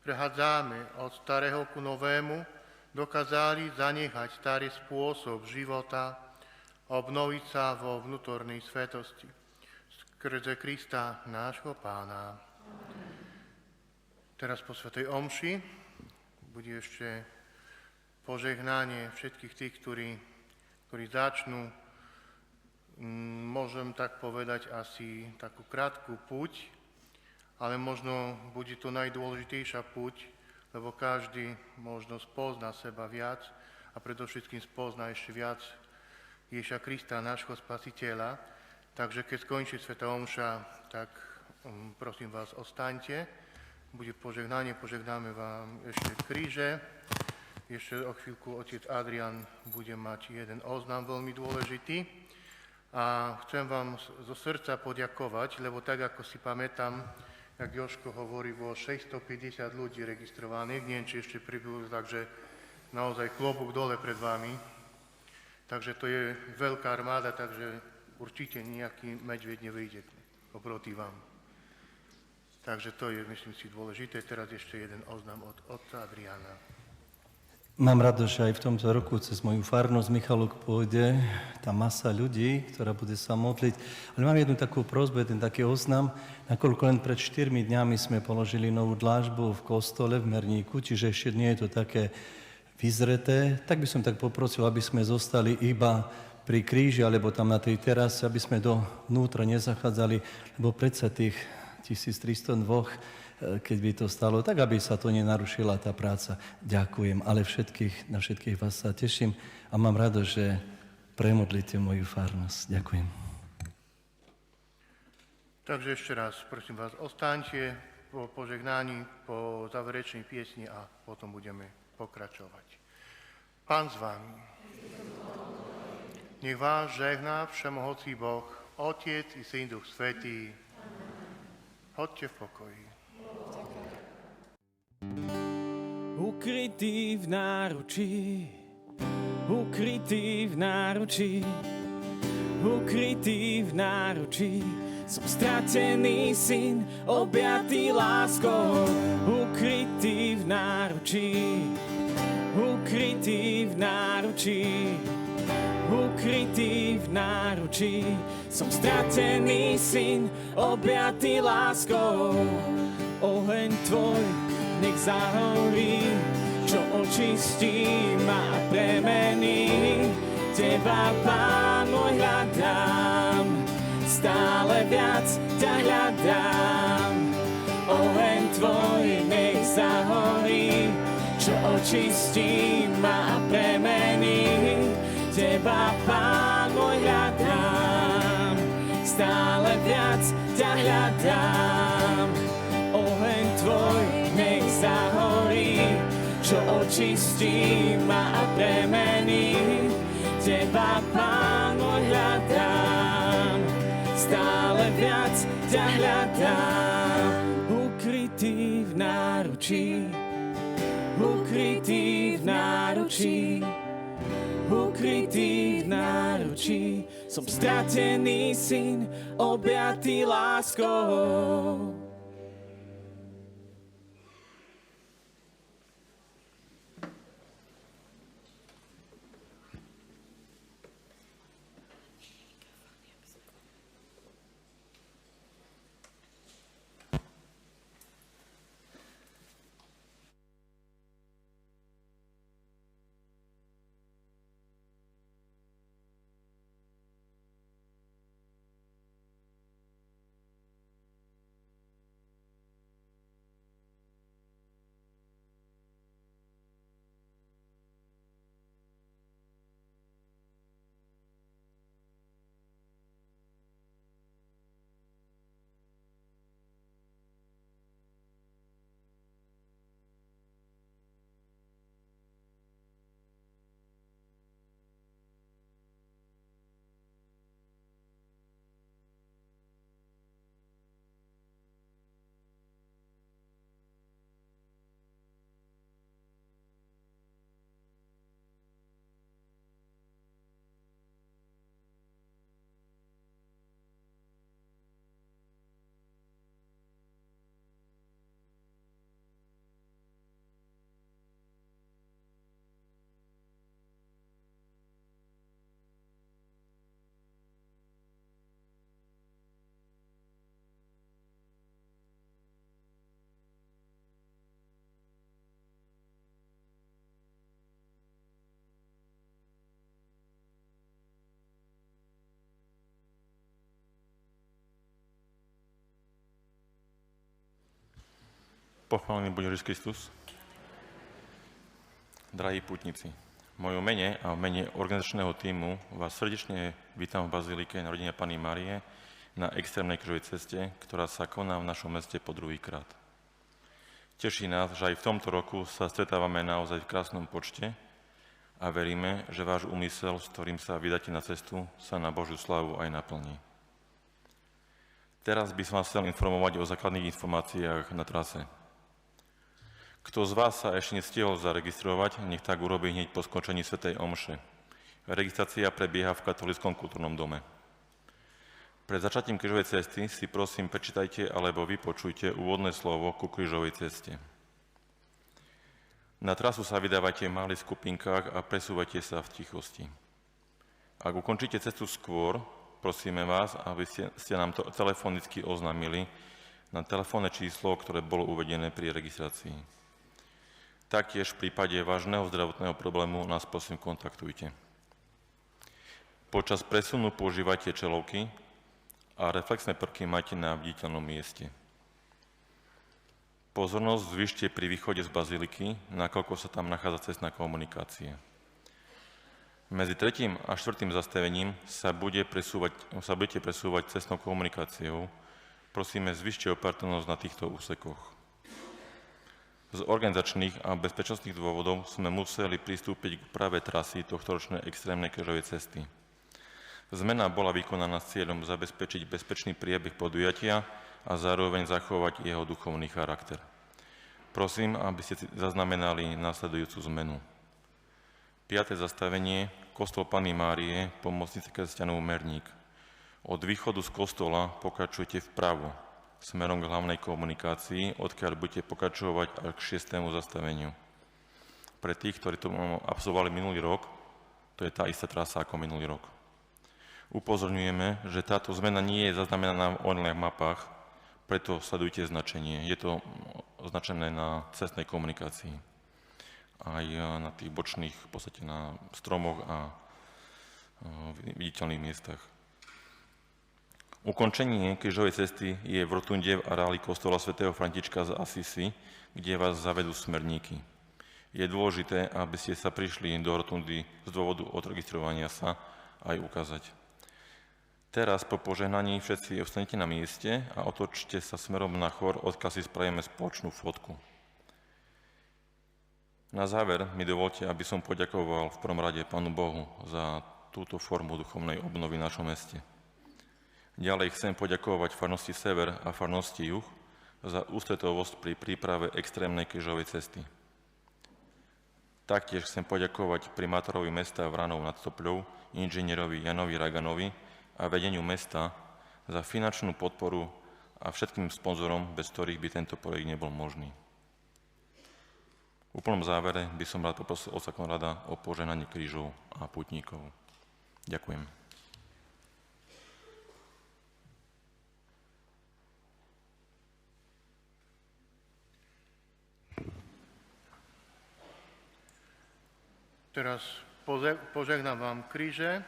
prechádzame od starého ku novému, dokázali zanechať starý spôsob života, obnoviť sa vo vnútornej svetosti. Skrze Krista, nášho Pána. Teraz po svätej omši bude ešte požehnanie všetkých tých, ktorí začnú, môžem tak povedať, asi takú krátku púť, ale možno bude to najdôležitejšia púť, lebo každý možno spozná seba viac a predovšetkým spozná ešte viac Ježiša Krista, nášho Spasiteľa. Takže keď skončí svätá omša, tak prosím vás, ostaňte. Bude požehnanie, požehnáme vám ešte kríže. Ešte o chvíľku otec Adrian bude mať jeden oznam veľmi dôležitý. A chcem vám zo srdca poďakovať, lebo tak, ako si pamätám, jak Jožko hovorí, bolo 650 ľudí registrovaných, neviem, či ešte pribudú, takže naozaj klobúk dole pred vami. Takže to je veľká armáda, takže určite nejaký medveď nevyjde oproti vám. Takže to je, myslím si, dôležité. Teraz ešte jeden oznam od otca Adriana. Mám radosť, že aj v tomto roku cez moju farnosť Michalok pôjde tá masa ľudí, ktorá bude sa modliť. Ale mám jednu takú prosbu, jeden taký oznam, nakoľko len pred 4 dňami sme položili novú dlážbu v kostole v Merníku, čiže ešte nie je to také vyzreté, tak by som tak poprosil, aby sme zostali iba pri kríži, alebo tam na tej terase, aby sme dovnútra nezachádzali, lebo predsa tých 1302, keď by to stalo, tak aby sa to nenarušila tá práca. Ďakujem, ale na všetkých vás sa teším a mám radosť, že premodlíte moju farnosť. Ďakujem. Takže ešte raz, prosím vás, ostaňte po požehnaní, po záverečnej piesni a potom budeme pokračovať. Pán s vami. Nech vás žehná všemohúci Boh, Otec i Syn Duch Svätý. Choďte v pokoji. Ukrytý v náručí, ukrytý v náručí, ukrytý v náručí, som stratený syn, objatý láskou. Ukrytý v náručí, ukrytý v náručí, ukrytý v náručí, som stratený syn, objatý láskou. Oheň tvoj nech zahorí, čo očistí ma a premení. Teba, Pán môj, hľadám, stále viac ťa hľadám. Oheň tvoj nech zahorí, čo očistí ma a premení. Teba, Pán môj, hľadám, stále viac ťa hľadám. Oheň tvoj nech zahorí, čo očistí ma a premení. Teba, Pán môj, hľadám, stále viac ťa hľadám. Ukrytý v náručí, ukrytý v náručí, ukrytý v náručí, som stratený syn, objatý láskou. Pochválený buď Ježiš Kristus. Drahí pútnici, v mojom mene a v mene organizačného tímu vás srdečne vítam v Bazílike Narodenia Panny Márie na extrémnej krížovej ceste, ktorá sa koná v našom meste po druhýkrát. Teší nás, že aj v tomto roku sa stretávame naozaj v krásnom počte a veríme, že váš úmysel, s ktorým sa vydáte na cestu, sa na Božiu slávu aj naplní. Teraz by som vás chcel informovať o základných informáciách na trase. Kto z vás sa ešte nestihol zaregistrovať, nech tak urobí hneď po skončení svätej omše. Registrácia prebieha v Katolíckom kultúrnom dome. Pred začatím krížovej cesty si prosím prečítajte alebo vypočujte úvodné slovo ku krížovej ceste. Na trasu sa vydávajte v malých skupinkách a presúvajte sa v tichosti. Ak ukončíte cestu skôr, prosíme vás, aby ste nám to telefonicky oznámili na telefónne číslo, ktoré bolo uvedené pri registrácii. Taktiež v prípade vážneho zdravotného problému nás prosím kontaktujte. Počas presunu používajte čelovky a reflexné prvky majte na viditeľnom mieste. Pozornosť zvyšte pri východe z baziliky, nakoľko sa tam nachádza cestná komunikácia. Medzi 3. a 4. zastavením sa budete presúvať cestnou komunikáciou. Prosíme, zvyšte opatrnosť na týchto úsekoch. Z organizačných a bezpečnostných dôvodov sme museli pristúpiť k práve trasy tohtoročnej extrémnej krížovej cesty. Zmena bola vykonaná s cieľom zabezpečiť bezpečný priebeh podujatia a zároveň zachovať jeho duchovný charakter. Prosím, aby ste zaznamenali následujúcu zmenu. 5. zastavenie, kostol Panny Márie, pomocnice kresťanov Merník. Od východu z kostola pokračujete vpravo, smerom k hlavnej komunikácii, odkiaľ budete pokračovať až k 6. zastaveniu. Pre tých, ktorí to absolvovali minulý rok, to je tá istá trasa ako minulý rok. Upozorňujeme, že táto zmena nie je zaznamenaná v online mapách, preto sledujte značenie. Je to označené na cestnej komunikácii. Aj na tých bočných, v podstate na stromoch a viditeľných miestach. Ukončenie krížovej cesty je v rotunde v areáli kostola svätého Františka z Assisi, kde vás zavedú smerníky. Je dôležité, aby ste sa prišli do rotundy z dôvodu odregistrovania sa aj ukázať. Teraz po požehnaní všetci ostanete na mieste a otočte sa smerom na chor, odkiaľ si spravíme spoločnú fotku. Na záver mi dovolte, aby som poďakoval v prvom rade Pánu Bohu za túto formu duchovnej obnovy v našom meste. Ďalej chcem poďakovať farnosti Sever a farnosti Juh za ústretovosť pri príprave extrémnej krížovej cesty. Taktiež chcem poďakovať primátorovi mesta Vranov nad Topľou, inžinierovi Janovi Raganovi a vedeniu mesta za finančnú podporu a všetkým sponzorom, bez ktorých by tento projekt nebol možný. V úplnom závere by som rád poprosil otca Konrada o požehnanie krížov a pútnikov. Ďakujem. Teraz požehnám vám kríže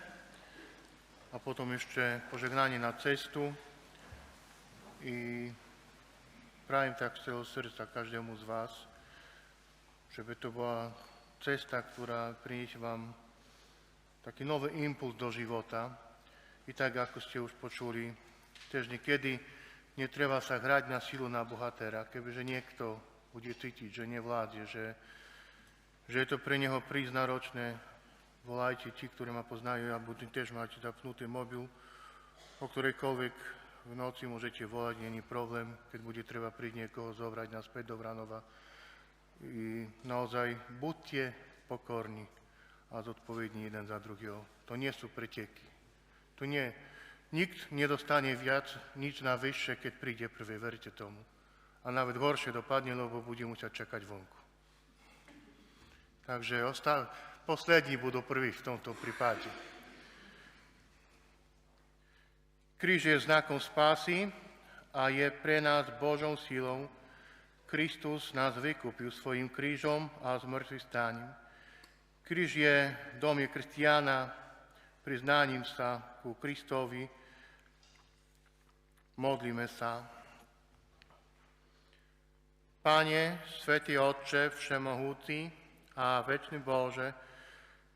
a potom ešte požehnanie na cestu. I prajem tak z celého srdca každému z vás, že by to bola cesta, ktorá priniesie vám taký nový impuls do života. I tak, ako ste už počuli, tiež niekedy netreba sa hrať na silu na bohatéra, kebyže niekto bude cítiť, že nevládze, že je to pre neho prísť náročné, volajte tí, ktorí ma poznajú, a budú tiež máte zapnutý mobil, o ktorejkoľvek v noci môžete volať, není problém, keď bude treba prísť niekoho zobrať naspäť do Vranova. I naozaj buďte pokorní a zodpovední jeden za druhého. To nie sú preteky. Nikt nedostane viac, nič na vyššie, keď príde prvý, verte tomu. A nawet horšie dopadne, lebo bude musieť čakať vonku. Takže poslední budú prví v tomto prípade. Kríž je znakom spásy a je pre nás Božou silou. Kristus nás vykúpil svojim krížom a zmrtvých stáním. Kríž je dom kresťana priznaním sa ku Kristovi. Modlíme sa. Pane, Svätý Otče, Všemohúci a Večný Bože,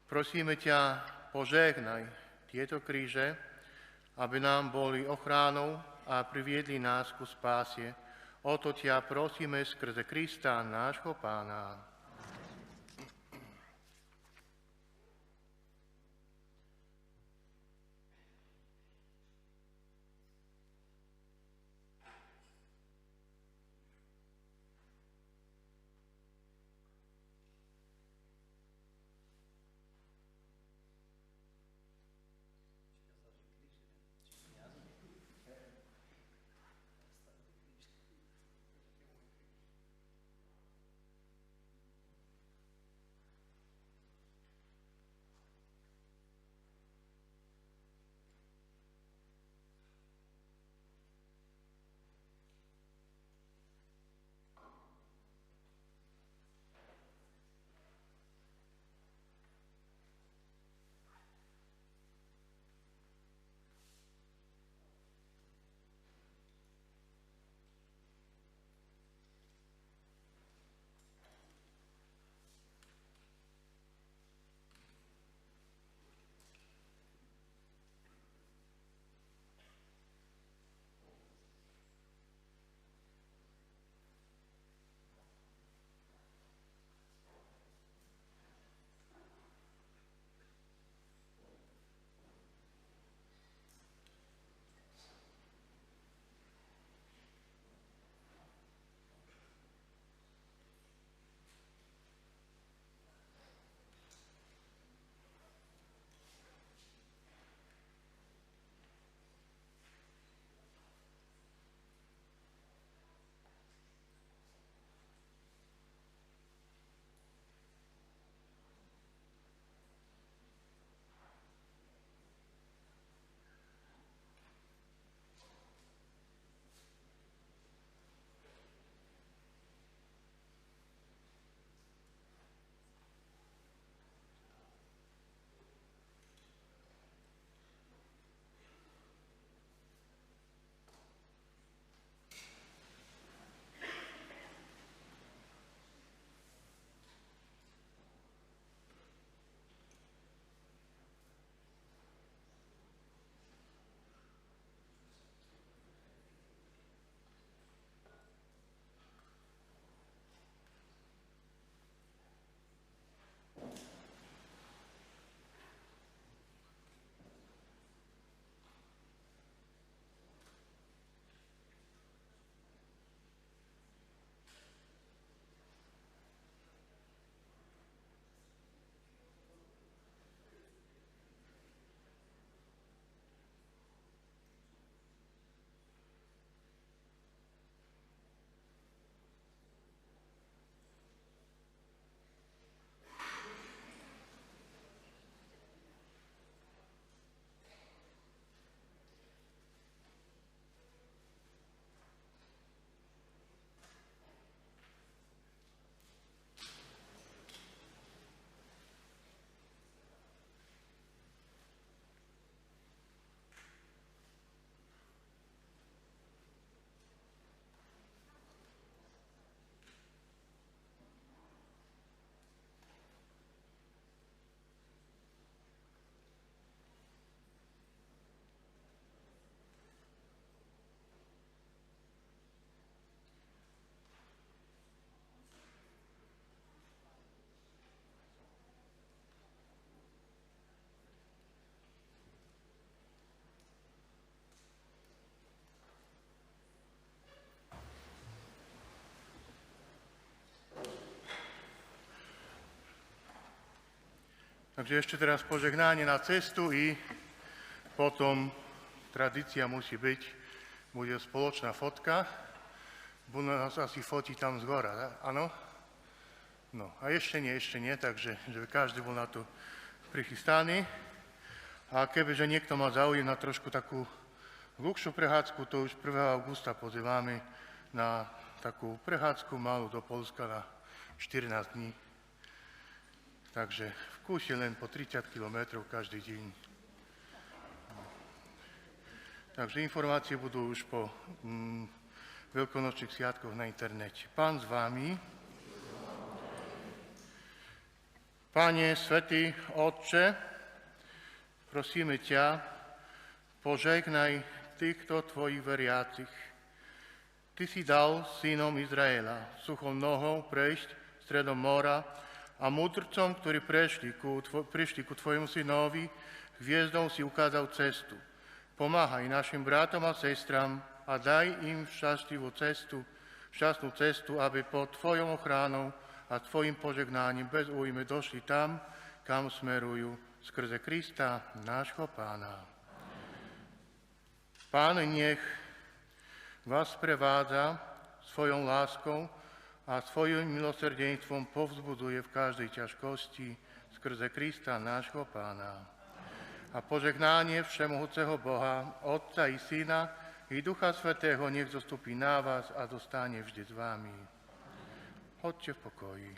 prosíme ťa, požehnaj tieto kríže, aby nám boli ochránou a priviedli nás ku spáse. O to ťa prosíme skrze Krista, nášho Pána. Takže ešte teraz požehnanie na cestu i potom tradícia musí byť, bude spoločná fotka. Budú nás asi fotiť tam z hora, áno? No a ešte nie, takže že každý bol na to prichystaný. A kebyže niekto má záujem na trošku takú dlhšiu prechádzku, to už 1. augusta pozývame na takú prechádzku malú do Poľska na 14 dní. Takže v kúši len po 30 km každý deň. Takže informácie budú už po veľkonočných sviatkoch na internete. Pán s vámi. Pane, Svätý Otče, prosíme ťa, požehnaj týchto tvojich veriacich. Ty si dal synom Izraela suchou nohou prejsť stredom mora a mudrcom, ktorí prišli ku tvojmu synovi, hviezdou si ukázal cestu. Pomáhaj našim bratom a sestram a daj im šťastnú cestu, aby pod tvojou ochranou a tvojim požegnáním bez újmy došli tam, kam smerujú, skrze Krista, nášho Pána. Pán nech vás prevádza svojou láskou a svojím milosrdenstvom povzbuduje v každej ťažkosti skrze Krista, nášho Pána. A požehnanie všemohúceho Boha, Otca i Syna i Ducha Svätého nech zostupí na vás a zostane vždy s vámi. Choďte v pokoji.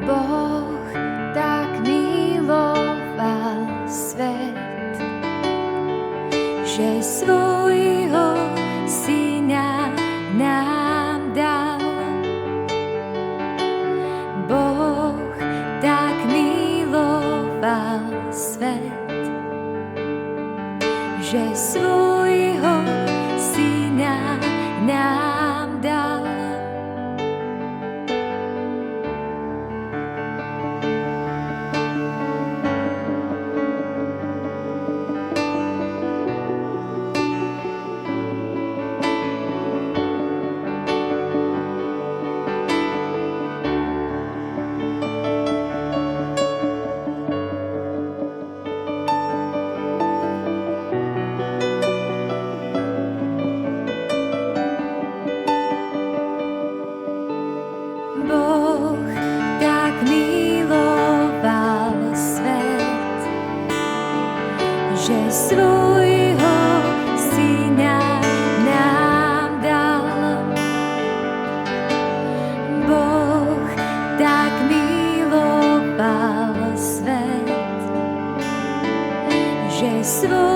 Boh tak miloval svet, že svojho syna nám dal. Boh tak miloval svet, že svojho syna nám dal. Boh tak miloval svet, že svojho syna nám dal. Boh tak miloval svet, že svojho